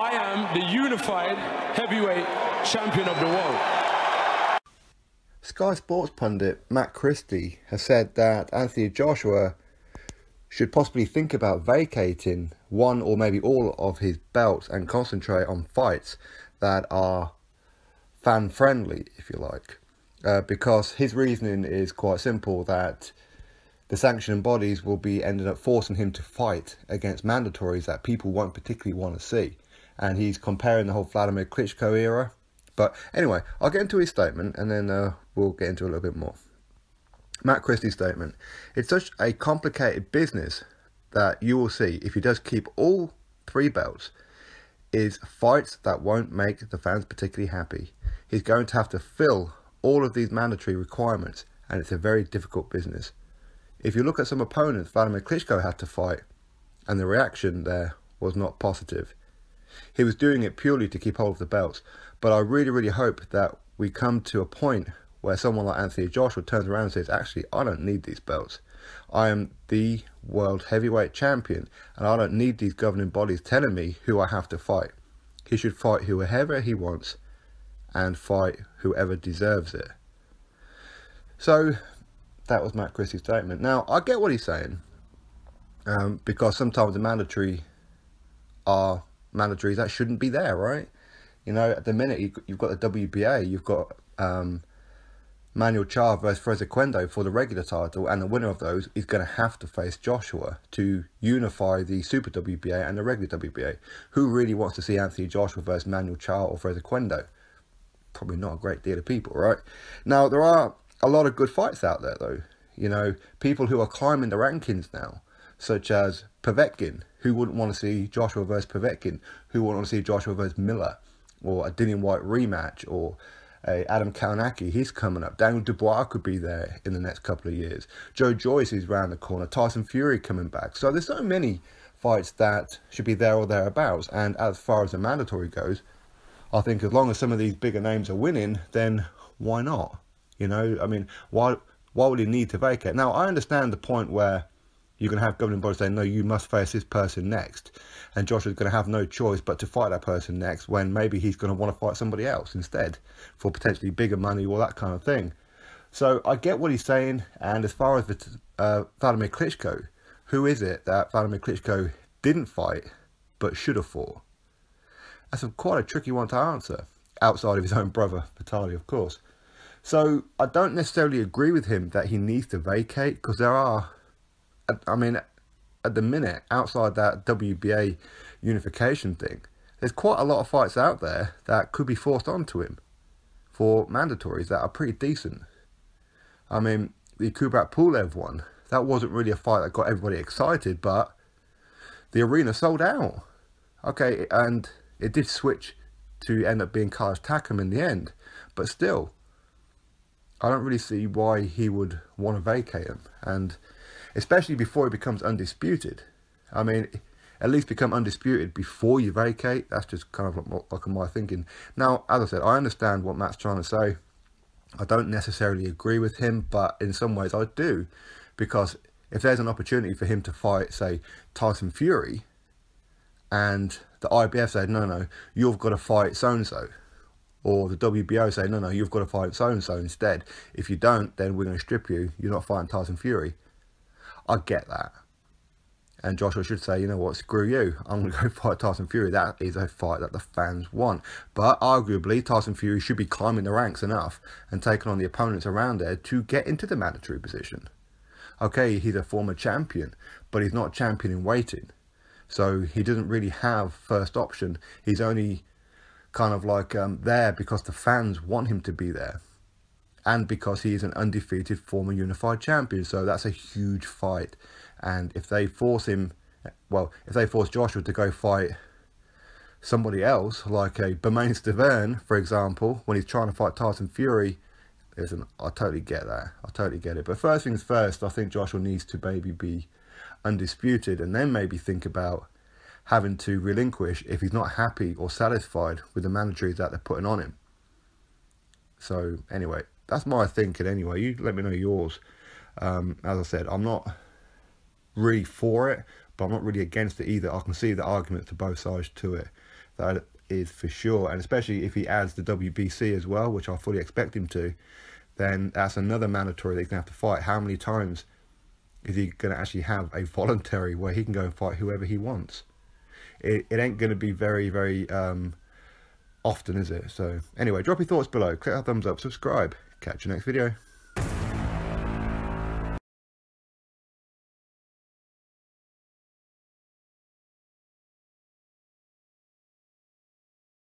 I am the unified heavyweight champion of the world. Sky Sports pundit Matt Christie has said that Anthony Joshua should possibly think about vacating one or maybe all of his belts and concentrate on fights that are fan-friendly, if you like. Because his reasoning is quite simple, that the sanctioning bodies will be ended up forcing him to fight against mandatories that people won't particularly want to see. And he's comparing the whole Vladimir Klitschko era. But anyway, I'll get into his statement and then we'll get into a little bit more. Matt Christie's statement. It's such a complicated business that you will see, if he does keep all 3 belts, is fights that won't make the fans particularly happy. He's going to have to fill all of these mandatory requirements, and it's a very difficult business. If you look at some opponents Vladimir Klitschko had to fight, and the reaction there was not positive. He was doing it purely to keep hold of the belts, but I really hope that we come to a point where someone like Anthony Joshua turns around and says, actually, I don't need these belts. I am the world heavyweight champion, and I don't need these governing bodies telling me who I have to fight. He should fight whoever he wants and fight whoever deserves it. So that was Matt Christie's statement. Now, I get what he's saying, because sometimes the mandatory are mandatories that shouldn't be there, right? You know, at the minute, you've got the WBA, you've got Manuel Charr versus Fraser Quendo for the regular title, and the winner of those is going to have to face Joshua to unify the Super WBA and the regular WBA. Who really wants to see Anthony Joshua versus Manuel Charr or Fraser Quendo? Probably not a great deal of people, right? Now, there are a lot of good fights out there, though. You know, people who are climbing the rankings now, such as Povetkin. Who wouldn't want to see Joshua versus Povetkin? Who wouldn't want to see Joshua versus Miller? Or a Dillian White rematch? Or Adam Kalinacki, he's coming up. Daniel Dubois could be there in the next couple of years. Joe Joyce is round the corner. Tyson Fury coming back. So there's so many fights that should be there or thereabouts. And as far as the mandatory goes, I think as long as some of these bigger names are winning, then why not? You know, I mean, why would he need to vacate? Now, I understand the point where you're going to have governing bodies saying, no, you must face this person next. And Joshua's going to have no choice but to fight that person next, when maybe he's going to want to fight somebody else instead for potentially bigger money or that kind of thing. So I get what he's saying. And as far as Vladimir Klitschko, who is it that Vladimir Klitschko didn't fight but should have fought? That's quite a tricky one to answer, outside of his own brother, Vitaly, of course. So I don't necessarily agree with him that he needs to vacate, because there are, I mean, at the minute, outside that WBA unification thing, there's quite a lot of fights out there that could be forced onto him for mandatories that are pretty decent. I mean, the Kubrat Pulev one, that wasn't really a fight that got everybody excited, but the arena sold out. Okay, and it did switch to end up being Kai's Takam in the end, but still, I don't really see why he would want to vacate him, and especially before he becomes undisputed. I mean, at least become undisputed before you vacate. That's just kind of like my thinking. Now, as I said, I understand what Matt's trying to say. I don't necessarily agree with him, but in some ways I do, because if there's an opportunity for him to fight, say, Tyson Fury, and the IBF say, no, you've got to fight so-and-so, or the WBO say, no, you've got to fight so-and-so instead. If you don't, then we're going to strip you. You're not fighting Tyson Fury. I get that. And Joshua should say, you know what, screw you. I'm going to go fight Tyson Fury. That is a fight that the fans want. But arguably, Tyson Fury should be climbing the ranks enough and taking on the opponents around there to get into the mandatory position. Okay, he's a former champion, but he's not champion in waiting. So he doesn't really have first option. He's only kind of like there because the fans want him to be there. And because he is an undefeated former unified champion. So that's a huge fight. And if they force him, well, if they force Joshua to go fight somebody else, like a Bermane Stiverne, for example, when he's trying to fight Tyson Fury, listen, I totally get that. I totally get it. But first things first, I think Joshua needs to maybe be undisputed, and then maybe think about having to relinquish if he's not happy or satisfied with the mandatories that they're putting on him. So anyway, that's my thinking anyway. You let me know yours. As I said, I'm not really for it, but I'm not really against it either. I can see the arguments to both sides to it. That is for sure. And especially if he adds the WBC as well, which I fully expect him to, then that's another mandatory that he's going to have to fight. How many times is he going to actually have a voluntary where he can go and fight whoever he wants? It ain't going to be very, very often, is it? So anyway, drop your thoughts below. Click that thumbs up, subscribe. Catch you next video.